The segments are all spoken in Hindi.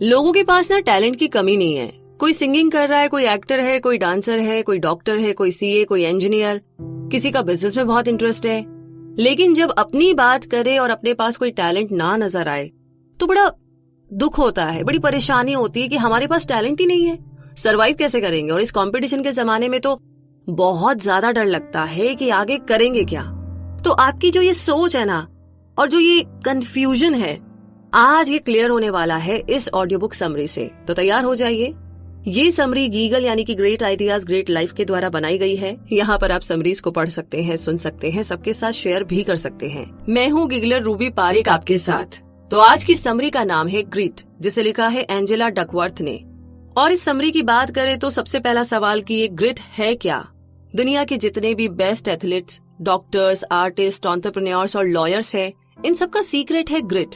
लोगों के पास ना टैलेंट की कमी नहीं है। कोई सिंगिंग कर रहा है, कोई एक्टर है, कोई डांसर है, कोई डॉक्टर है, कोई सीए, कोई इंजीनियर, किसी का बिजनेस में बहुत इंटरेस्ट है। लेकिन जब अपनी बात करे और अपने पास कोई टैलेंट ना नजर आए तो बड़ा दुख होता है, बड़ी परेशानी होती है कि हमारे पास टैलेंट ही नहीं है, सरवाइव कैसे करेंगे। और इस कंपटीशन के जमाने में तो बहुत ज्यादा डर लगता है कि आगे करेंगे क्या। तो आपकी जो ये सोच है ना, और जो ये कंफ्यूजन है, आज ये क्लियर होने वाला है इस ऑडियो बुक समरी से। तो तैयार हो जाइए। ये समरी गीगल यानी कि ग्रेट आइडियाज ग्रेट लाइफ के द्वारा बनाई गई है। यहाँ पर आप समरीज को पढ़ सकते हैं, सुन सकते हैं, सबके साथ शेयर भी कर सकते हैं। मैं हूँ गिगलर रूबी पारेख आपके साथ। तो आज की समरी का नाम है ग्रिट, जिसे लिखा है एंजेला डकवर्थ ने। और इस समरी की बात करें तो सबसे पहला सवाल कि ये ग्रिट है क्या। दुनिया के जितने भी best athletes, doctors, artist, entrepreneurs और लॉयर्स है, इन सबका सीक्रेट है ग्रिट।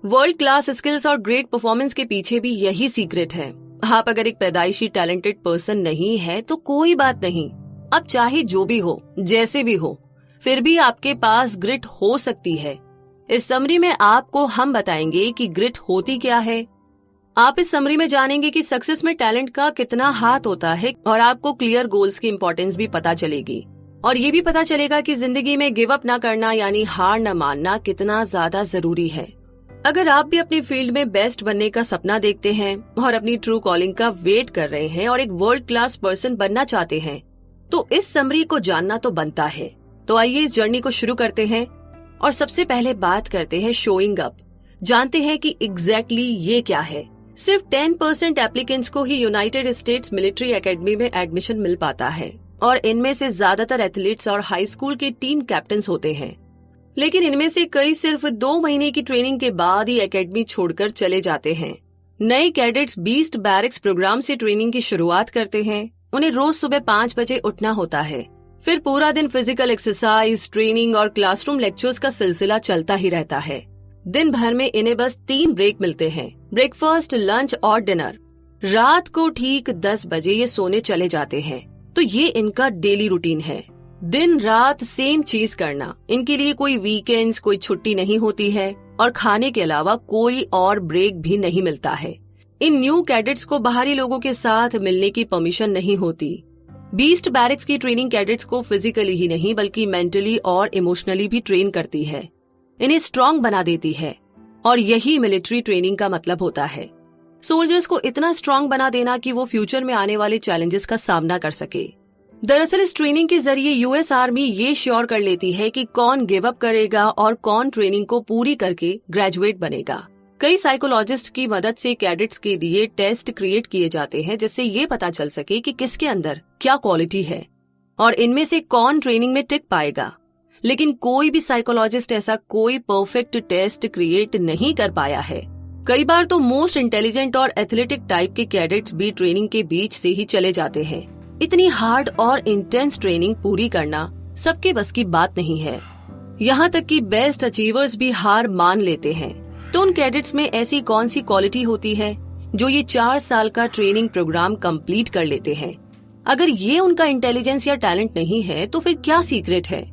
वर्ल्ड क्लास स्किल्स और ग्रेट परफॉर्मेंस के पीछे भी यही सीक्रेट है। आप अगर एक पैदाइशी टैलेंटेड पर्सन नहीं है तो कोई बात नहीं, अब चाहे जो भी हो, जैसे भी हो, फिर भी आपके पास ग्रिट हो सकती है। इस समरी में आपको हम बताएंगे कि ग्रिट होती क्या है। आप इस समरी में जानेंगे कि सक्सेस में टैलेंट का कितना हाथ होता है, और आपको क्लियर गोल्स की इंपॉर्टेंस भी पता चलेगी। और ये भी पता चलेगा कि जिंदगी में गिव अप ना करना यानी हार न मानना कितना ज्यादा जरूरी है। अगर आप भी अपनी फील्ड में बेस्ट बनने का सपना देखते हैं और अपनी ट्रू कॉलिंग का वेट कर रहे हैं और एक वर्ल्ड क्लास पर्सन बनना चाहते हैं, तो इस समरी को जानना तो बनता है। तो आइए इस जर्नी को शुरू करते हैं और सबसे पहले बात करते हैं शोइंग अप। जानते हैं कि एग्जैक्टली ये क्या है। सिर्फ 10% एप्लीकेंट्स को ही यूनाइटेड स्टेट्स मिलिट्री एकेडमी में एडमिशन मिल पाता है, और इनमें से ज्यादातर एथलीट्स और हाई स्कूल के टीम कैप्टन्स होते हैं। लेकिन इनमें से कई सिर्फ 2 महीने की ट्रेनिंग के बाद ही एकेडमी छोड़कर चले जाते हैं। नए कैडेट्स बीस्ट बैरिक्स प्रोग्राम से ट्रेनिंग की शुरुआत करते हैं। उन्हें रोज सुबह 5 बजे उठना होता है। फिर पूरा दिन फिजिकल एक्सरसाइज, ट्रेनिंग और क्लासरूम लेक्चर्स का सिलसिला चलता ही रहता है। दिन भर में इन्हें बस 3 ब्रेक मिलते हैं, ब्रेकफास्ट, लंच और डिनर। रात को ठीक 10 बजे ये सोने चले जाते हैं। तो ये इनका डेली रूटीन है, दिन रात सेम चीज करना। इनके लिए कोई वीकेंड्स, कोई छुट्टी नहीं होती है, और खाने के अलावा कोई और ब्रेक भी नहीं मिलता है। इन न्यू कैडेट्स को बाहरी लोगों के साथ मिलने की परमिशन नहीं होती। बीस्ट बैरिक्स की ट्रेनिंग कैडेट्स को फिजिकली ही नहीं बल्कि मेंटली और इमोशनली भी ट्रेन करती है, इन्हें स्ट्रांग बना देती है। और यही मिलिट्री ट्रेनिंग का मतलब होता है, सोल्जर्स को इतना स्ट्रांग बना देना कि वो फ्यूचर में आने वाले चैलेंजेस का सामना कर सके। दरअसल इस ट्रेनिंग के जरिए यूएस आर्मी ये श्योर कर लेती है कि कौन गिव अप करेगा और कौन ट्रेनिंग को पूरी करके ग्रेजुएट बनेगा। कई साइकोलॉजिस्ट की मदद से कैडेट्स के लिए टेस्ट क्रिएट किए जाते हैं, जिससे ये पता चल सके कि किसके अंदर क्या क्वालिटी है और इनमें से कौन ट्रेनिंग में टिक पाएगा। लेकिन कोई भी साइकोलॉजिस्ट ऐसा कोई परफेक्ट टेस्ट क्रिएट नहीं कर पाया है। कई बार तो मोस्ट इंटेलिजेंट और एथलेटिक टाइप के कैडेट्स भी ट्रेनिंग के बीच से ही चले जाते हैं। इतनी हार्ड और इंटेंस ट्रेनिंग पूरी करना सबके बस की बात नहीं है। यहाँ तक कि बेस्ट अचीवर्स भी हार मान लेते हैं। तो उन कैडेट्स में ऐसी कौन सी क्वालिटी होती है जो ये 4 साल का ट्रेनिंग प्रोग्राम कंप्लीट कर लेते हैं? अगर ये उनका इंटेलिजेंस या टैलेंट नहीं है तो फिर क्या सीक्रेट है?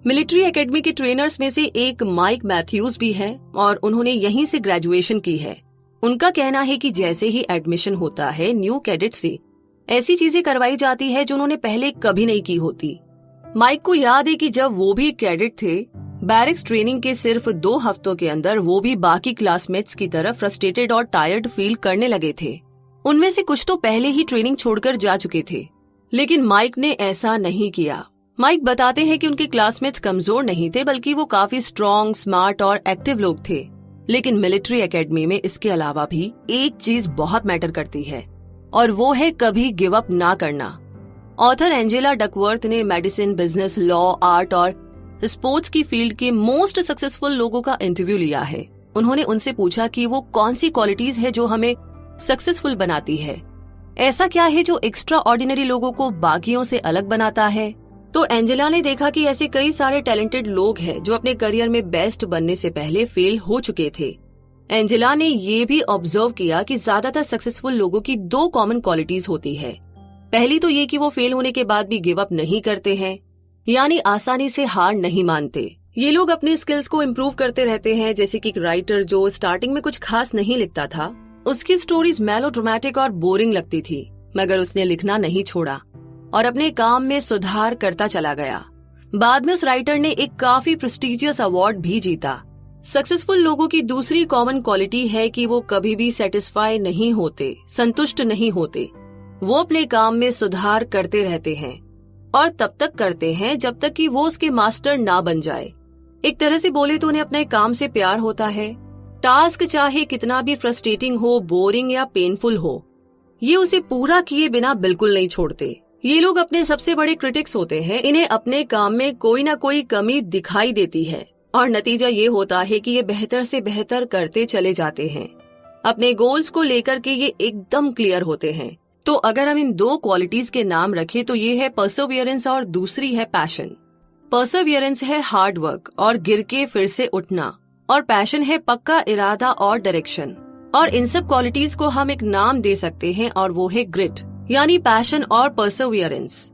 मिलिट्री एकेडमी के ट्रेनर्स में से एक माइक मैथ्यूज भी है और उन्होंने यहीं से ग्रेजुएशन की है। उनका कहना है कि जैसे ही एडमिशन होता है, न्यू कैडेट से ऐसी चीजें करवाई जाती है जो उन्होंने पहले कभी नहीं की होती। माइक को याद है कि जब वो भी कैडेट थे, बैरिक्स ट्रेनिंग के सिर्फ 2 हफ्तों के अंदर वो भी बाकी क्लासमेट्स की तरह फ्रस्ट्रेटेड और टायर्ड फील करने लगे थे। उनमें से कुछ तो पहले ही ट्रेनिंग छोड़कर जा चुके थे, लेकिन माइक ने ऐसा नहीं किया। माइक बताते हैं कि उनके क्लासमेट्स कमजोर नहीं थे, बल्कि वो काफी स्ट्रॉन्ग, स्मार्ट और एक्टिव लोग थे। लेकिन मिलिट्री एकेडमी में इसके अलावा भी एक चीज बहुत मैटर करती है, और वो है कभी गिव अप ना करना। ऑथर एंजेला डकवर्थ ने मेडिसिन, बिजनेस, लॉ, आर्ट और स्पोर्ट्स की फील्ड के मोस्ट सक्सेसफुल लोगों का इंटरव्यू लिया है। उन्होंने उनसे पूछा कि वो कौन सी क्वालिटीज है जो हमें सक्सेसफुल बनाती है। ऐसा क्या है जो एक्स्ट्रा ऑर्डिनरी लोगों को बाकियों से अलग बनाता है? तो एंजेला ने देखा कि ऐसे कई सारे टैलेंटेड लोग हैं जो अपने करियर में बेस्ट बनने से पहले फेल हो चुके थे। एंजेला ने ये भी ऑब्जर्व किया कि ज्यादातर सक्सेसफुल लोगों की 2 कॉमन क्वालिटीज होती है। पहली तो ये कि वो फेल होने के बाद भी गिव अप नहीं करते हैं, यानी आसानी से हार नहीं मानते। ये लोग अपनी स्किल्स को इम्प्रूव करते रहते हैं। जैसे कि एक राइटर जो स्टार्टिंग में कुछ खास नहीं लिखता था, उसकी स्टोरीज मेलोड्रामेटिक और बोरिंग लगती थी, मगर उसने लिखना नहीं छोड़ा और अपने काम में सुधार करता चला गया। बाद में उस राइटर ने एक काफी प्रेस्टिजियस अवार्ड भी जीता। सक्सेसफुल लोगों की दूसरी कॉमन क्वालिटी है कि वो कभी भी सेटिस्फाई नहीं होते, संतुष्ट नहीं होते। वो अपने काम में सुधार करते रहते हैं और तब तक करते हैं जब तक कि वो उसके मास्टर ना बन जाए। एक तरह से बोले तो उन्हें अपने काम से प्यार होता है। टास्क चाहे कितना भी फ्रस्ट्रेटिंग हो, बोरिंग या पेनफुल हो, ये उसे पूरा किए बिना बिल्कुल नहीं छोड़ते। ये लोग अपने सबसे बड़े क्रिटिक्स होते हैं। इन्हें अपने काम में कोई ना कोई कमी दिखाई देती है और नतीजा ये होता है कि ये बेहतर से बेहतर करते चले जाते हैं। अपने गोल्स को लेकर के ये एकदम क्लियर होते हैं। तो अगर हम इन दो क्वालिटीज के नाम रखें तो ये है परसोवियरेंस और दूसरी है पैशन। परसोवियरेंस है हार्ड वर्क और गिर के फिर से उठना, और पैशन है पक्का इरादा और डायरेक्शन। और इन सब क्वालिटीज को हम एक नाम दे सकते हैं और वो है ग्रिट, यानी पैशन और परसोवियरेंस।